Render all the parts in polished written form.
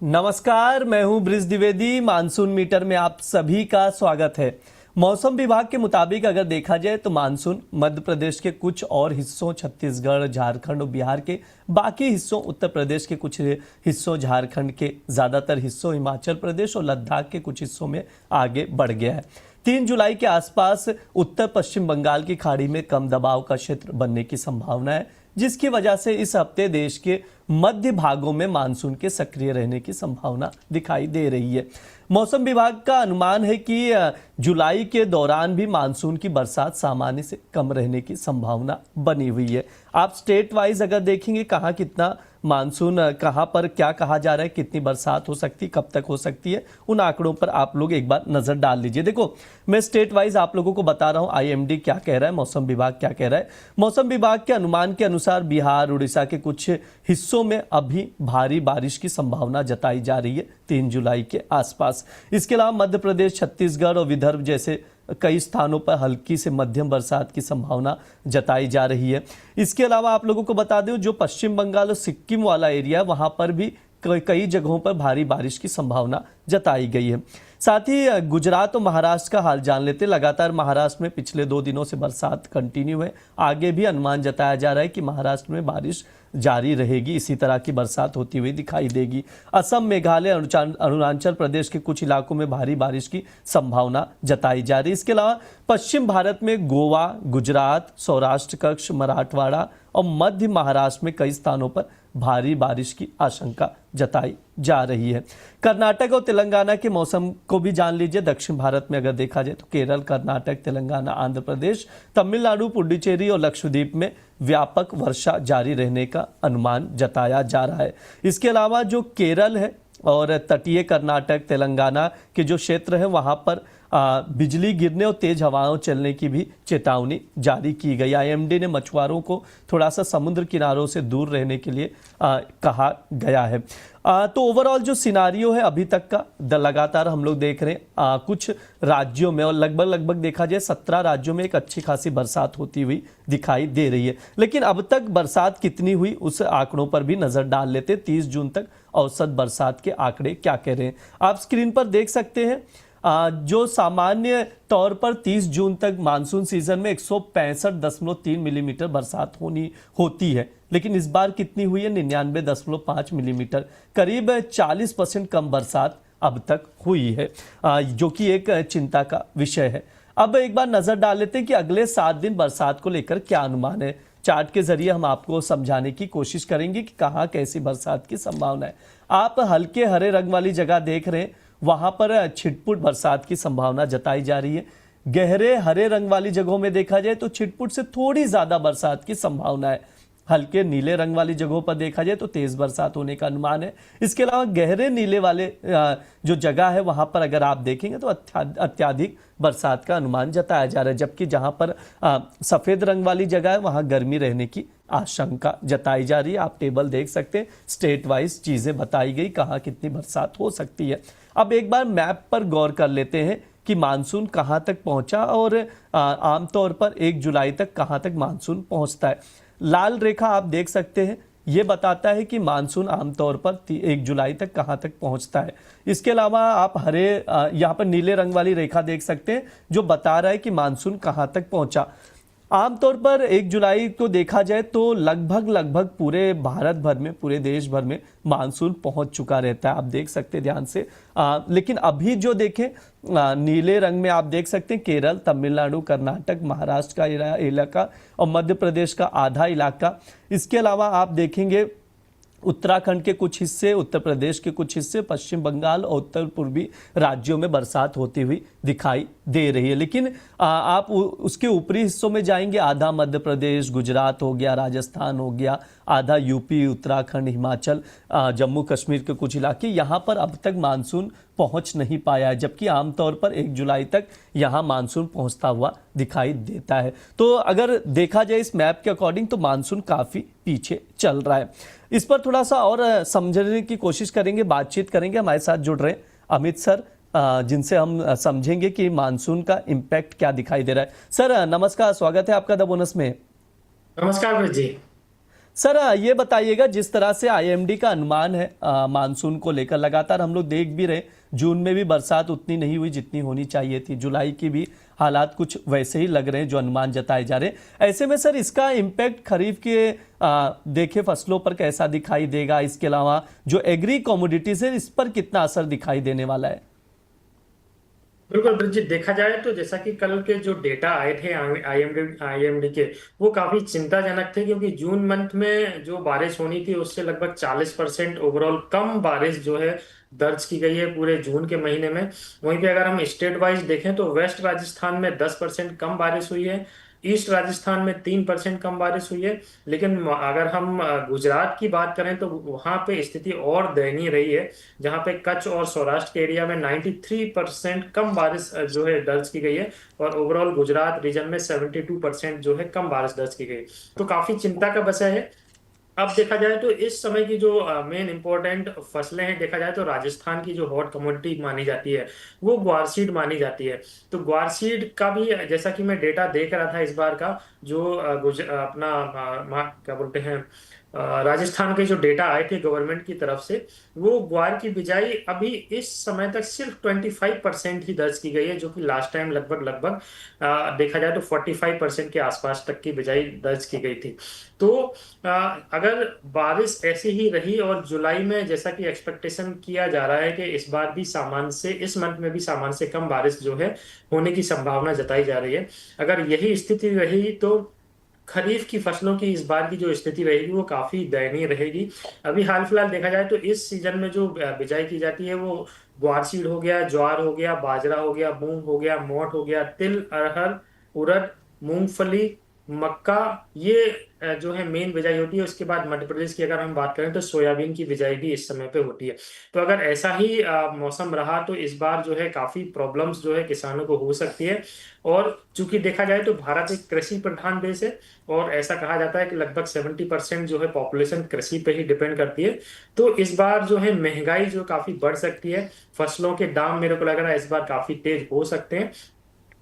नमस्कार, मैं हूं ब्रिज द्विवेदी। मानसून मीटर में आप सभी का स्वागत है। मौसम विभाग के मुताबिक अगर देखा जाए तो मानसून मध्य प्रदेश के कुछ और हिस्सों, छत्तीसगढ़, झारखंड और बिहार के बाकी हिस्सों, उत्तर प्रदेश के कुछ हिस्सों, झारखंड के ज़्यादातर हिस्सों, हिमाचल प्रदेश और लद्दाख के कुछ हिस्सों में आगे बढ़ गया है। 3 जुलाई के आसपास उत्तर पश्चिम बंगाल की खाड़ी में कम दबाव का क्षेत्र बनने की संभावना है, जिसकी वजह से इस हफ्ते देश के मध्य भागों में मानसून के सक्रिय रहने की संभावना दिखाई दे रही है। मौसम विभाग का अनुमान है कि जुलाई के दौरान भी मानसून की बरसात सामान्य से कम रहने की संभावना बनी हुई है। आप स्टेट वाइज अगर देखेंगे कहाँ कितना मानसून, कहाँ पर क्या कहा जा रहा है, कितनी बरसात हो सकती है, कब तक हो सकती है, उन आंकड़ों पर आप लोग एक बार नजर डाल लीजिए। देखो, मैं स्टेट वाइज आप लोगों को बता रहा हूँ आईएमडी क्या कह रहा है, मौसम विभाग क्या कह रहा है। मौसम विभाग के अनुमान के अनुसार बिहार, उड़ीसा के कुछ हिस्सों में अभी भारी बारिश की संभावना जताई जा रही है 3 जुलाई के आसपास। इसके अलावा मध्य प्रदेश, छत्तीसगढ़ और विदर्भ जैसे कई स्थानों पर हल्की से मध्यम बरसात की संभावना जताई जा रही है। इसके अलावा आप लोगों को बता दें, जो पश्चिम बंगाल और सिक्किम वाला एरिया है वहां पर भी कई जगहों पर भारी बारिश की संभावना जताई गई है। साथ ही गुजरात और महाराष्ट्र का हाल जान लेते। लगातार महाराष्ट्र में पिछले 2 दिनों से बरसात कंटिन्यू है। आगे भी अनुमान जताया जा रहा है कि महाराष्ट्र में बारिश जारी रहेगी, इसी तरह की बरसात होती हुई दिखाई देगी। असम, मेघालय, अरुणाचल प्रदेश के कुछ इलाकों में भारी बारिश की संभावना जताई जा रही है। इसके अलावा पश्चिम भारत में गोवा, गुजरात, सौराष्ट्र कक्ष, मराठवाड़ा और मध्य महाराष्ट्र में कई स्थानों पर भारी बारिश की आशंका जताई जा रही है। कर्नाटक और तेलंगाना के मौसम को भी जान लीजिए। दक्षिण भारत में अगर देखा जाए तो केरल, कर्नाटक, तेलंगाना, आंध्र प्रदेश, तमिलनाडु, पुडुचेरी और लक्षद्वीप में व्यापक वर्षा जारी रहने का अनुमान जताया जा रहा है। इसके अलावा जो केरल है और तटीय कर्नाटक, तेलंगाना के जो क्षेत्र है वहां पर बिजली गिरने और तेज हवाओं चलने की भी चेतावनी जारी की गई। आईएमडी ने मछुआरों को थोड़ा सा समुद्र किनारों से दूर रहने के लिए कहा गया है। तो ओवरऑल जो सिनारियो है अभी तक का लगातार हम लोग देख रहे हैं कुछ राज्यों में, और लगभग देखा जाए 17 राज्यों में एक अच्छी खासी बरसात होती हुई दिखाई दे रही है। लेकिन अब तक बरसात कितनी हुई उस आंकड़ों पर भी नजर डाल लेते। 30 जून तक औसत बरसात के आंकड़े क्या कह रहे हैं आप स्क्रीन पर देख सकते हैं। जो सामान्य तौर पर 30 जून तक मानसून सीजन में 165.3 मिलीमीटर बरसात होती है, लेकिन इस बार कितनी हुई है? 99.5 मिलीमीटर, करीब 40% कम बरसात अब तक हुई है, जो कि एक चिंता का विषय है। अब एक बार नजर डाल लेते हैं कि अगले 7 दिन बरसात को लेकर क्या अनुमान है। चार्ट के जरिए हम आपको समझाने की कोशिश करेंगे कि कहाँ कैसी बरसात की संभावना है। आप हल्के हरे रंग वाली जगह देख रहे हैं, वहां पर छिटपुट बरसात की संभावना जताई जा रही है। गहरे हरे रंग वाली जगहों में देखा जाए तो छिटपुट से थोड़ी ज्यादा बरसात की संभावना है। हल्के नीले रंग वाली जगहों पर देखा जाए तो तेज बरसात होने का अनुमान है। इसके अलावा गहरे नीले वाले जो जगह है वहां पर अगर आप देखेंगे तो अत्याधिक बरसात का अनुमान जताया जा रहा है, जबकि जहां पर सफेद रंग वाली जगह है वहां गर्मी रहने की आशंका जताई जा रही है। आप टेबल देख सकते हैं, स्टेट वाइज चीजें बताई गई कहाँ कितनी बरसात हो सकती है। अब एक बार मैप पर गौर कर लेते हैं कि मानसून कहां तक पहुंचा और आमतौर पर 1 जुलाई तक कहां तक मानसून पहुंचता है। लाल रेखा आप देख सकते हैं, यह बताता है कि मानसून आमतौर पर 1 जुलाई तक कहां तक पहुंचता है। इसके अलावा आप हरे यहां पर नीले रंग वाली रेखा देख सकते हैं जो बता रहा है कि मानसून कहां तक पहुंचा। आमतौर पर 1 जुलाई को देखा जाए तो लगभग पूरे भारत भर में, पूरे देश भर में मानसून पहुंच चुका रहता है। आप देख सकते हैं ध्यान से। लेकिन अभी जो देखें नीले रंग में आप देख सकते हैं केरल, तमिलनाडु, कर्नाटक, महाराष्ट्र का इलाका और मध्य प्रदेश का आधा इलाका। इसके अलावा आप देखेंगे उत्तराखंड के कुछ हिस्से, उत्तर प्रदेश के कुछ हिस्से, पश्चिम बंगाल और उत्तर पूर्वी राज्यों में बरसात होती हुई दिखाई दे रही है। लेकिन आप उसके ऊपरी हिस्सों में जाएंगे, आधा मध्य प्रदेश, गुजरात हो गया, राजस्थान हो गया, आधा यूपी, उत्तराखंड, हिमाचल, जम्मू कश्मीर के कुछ इलाके, यहाँ पर अब तक मानसून पहुंच नहीं पाया है, जबकि आमतौर पर 1 जुलाई तक यहाँ मानसून पहुंचता हुआ दिखाई देता है। तो अगर देखा जाए इस मैप के अकॉर्डिंग तो मानसून काफी पीछे चल रहा है। इस पर थोड़ा सा और समझने की कोशिश करेंगे, बातचीत करेंगे। हमारे साथ जुड़ रहे हैं अमित सर, जिनसे हम समझेंगे कि मानसून का इम्पैक्ट क्या दिखाई दे रहा है। सर नमस्कार, स्वागत है आपका द बोनस में। नमस्कार ब्रज जी। सर ये बताइएगा, जिस तरह से आईएमडी का अनुमान है मानसून को लेकर, लगातार हम लोग देख भी रहे जून में भी बरसात उतनी नहीं हुई जितनी होनी चाहिए थी, जुलाई की भी हालात कुछ वैसे ही लग रहे हैं जो अनुमान जताए जा रहे हैं। ऐसे में सर इसका इम्पैक्ट खरीफ के देखे फसलों पर कैसा दिखाई देगा? इसके अलावा जो एग्री कमोडिटीज है इस पर कितना असर दिखाई देने वाला है? बिल्कुल ब्रिजित, देखा जाए तो जैसा कि कल के जो डेटा आए थे आईएमडी के, वो काफी चिंताजनक थे, क्योंकि जून मंथ में जो बारिश होनी थी उससे लगभग 40% ओवरऑल कम बारिश जो है दर्ज की गई है पूरे जून के महीने में। वहीं पे अगर हम स्टेट वाइज देखें तो वेस्ट राजस्थान में 10% कम बारिश हुई है, ईस्ट राजस्थान में 3% कम बारिश हुई है। लेकिन अगर हम गुजरात की बात करें तो वहां पे स्थिति और दयनीय रही है, जहां पे कच्छ और सौराष्ट्र के एरिया में 93% कम बारिश जो है दर्ज की गई है, और ओवरऑल गुजरात रीजन में 72% जो है कम बारिश दर्ज की गई। तो काफी चिंता का विषय है। अब देखा जाए तो इस समय की जो मेन इंपॉर्टेंट फसलें हैं, देखा जाए तो राजस्थान की जो हॉट कमोडिटी मानी जाती है वो ग्वार सीड मानी जाती है। तो ग्वार सीड का भी जैसा कि मैं डेटा देख रहा था इस बार का, जो अपना क्या बोलते हैं, राजस्थान के जो डेटा आए थे गवर्नमेंट की तरफ से, वो ग्वार की बिजाई अभी इस समय तक सिर्फ 25% ही दर्ज की गई है, जो कि लास्ट टाइम लगभग लगभग देखा जाए तो 45% के आसपास तक की बिजाई दर्ज की गई थी। तो अगर बारिश ऐसी ही रही और जुलाई में जैसा कि एक्सपेक्टेशन किया जा रहा है कि इस बार भी सामान्य से, इस मंथ में भी सामान्य से कम बारिश जो है होने की संभावना जताई जा रही है, अगर यही स्थिति रही तो खरीफ की फसलों की इस बार की जो स्थिति रहेगी वो काफी दयनीय रहेगी। अभी हाल फिलहाल देखा जाए तो इस सीजन में जो बिजाई की जाती है वो ग्वार सीड हो गया, ज्वार हो गया, बाजरा हो गया, मूंग हो गया, मोठ हो गया, तिल, अरहर, उड़द, मूंगफली, मक्का, ये जो है मेन बिजाई होती है। उसके बाद मध्य प्रदेश की अगर हम बात करें तो सोयाबीन की बिजाई भी इस समय पे होती है। तो अगर ऐसा ही मौसम रहा तो इस बार जो है काफी प्रॉब्लम्स जो है किसानों को हो सकती है। और चूंकि देखा जाए तो भारत एक कृषि प्रधान देश है, और ऐसा कहा जाता है कि लगभग 70% जो है पॉपुलेशन कृषि पे ही डिपेंड करती है। तो इस बार जो है महंगाई जो काफी बढ़ सकती है, फसलों के दाम मेरे को लग रहा है इस बार काफी तेज हो सकते हैं।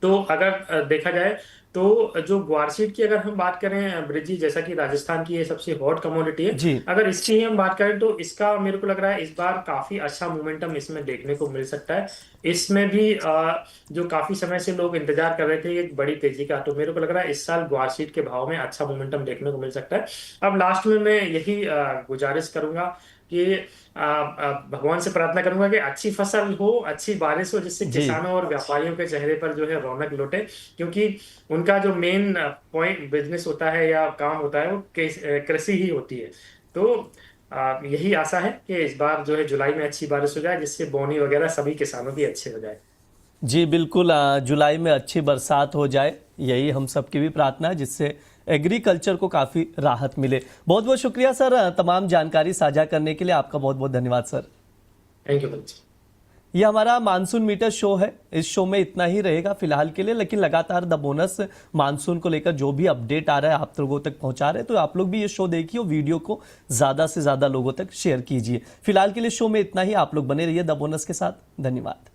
तो अगर देखा जाए तो जो ग्वारसीड की अगर हम बात करें ब्रिजी, जैसा कि राजस्थान की ये सबसे हॉट कमोडिटी है, जी अगर इसकी ही हम बात करें तो इसका मेरे को लग रहा है इस बार काफी अच्छा मोमेंटम इसमें देखने को मिल सकता है। इसमें भी जो काफी समय से लोग इंतजार कर रहे थे एक बड़ी तेजी का, तो मेरे को लग रहा है इस साल ग्वारसीड के भाव में अच्छा मोमेंटम देखने को मिल सकता है। अब लास्ट में मैं यही गुजारिश करूंगा कि भगवान से प्रार्थना करूंगा कि अच्छी फसल हो, अच्छी बारिश हो, जिससे जी किसानों और व्यापारियों के चेहरे पर जो है रौनक लौटे, क्योंकि उनका जो मेन पॉइंट बिजनेस होता है या काम होता है वो कृषि ही होती है। तो यही आशा है कि इस बार जो है जुलाई में अच्छी बारिश हो जाए, जिससे बोनी वगैरह सभी किसानों की अच्छी हो जाए। जी बिल्कुल, जुलाई में अच्छी बरसात हो जाए, यही हम सबकी भी प्रार्थना है, जिससे एग्रीकल्चर को काफ़ी राहत मिले। बहुत बहुत शुक्रिया सर, तमाम जानकारी साझा करने के लिए आपका बहुत बहुत धन्यवाद सर। थैंक यू बच्चे। ये हमारा मानसून मीटर शो है, इस शो में इतना ही रहेगा फिलहाल के लिए, लेकिन लगातार द बोनस मानसून को लेकर जो भी अपडेट आ रहा है आप लोगों तक पहुंचा रहे हैं, तो आप लोग भी ये शो देखिए और वीडियो को ज़्यादा से ज़्यादा लोगों तक शेयर कीजिए। फिलहाल के लिए शो में इतना ही, आप लोग बने रहिए द बोनस के साथ। धन्यवाद।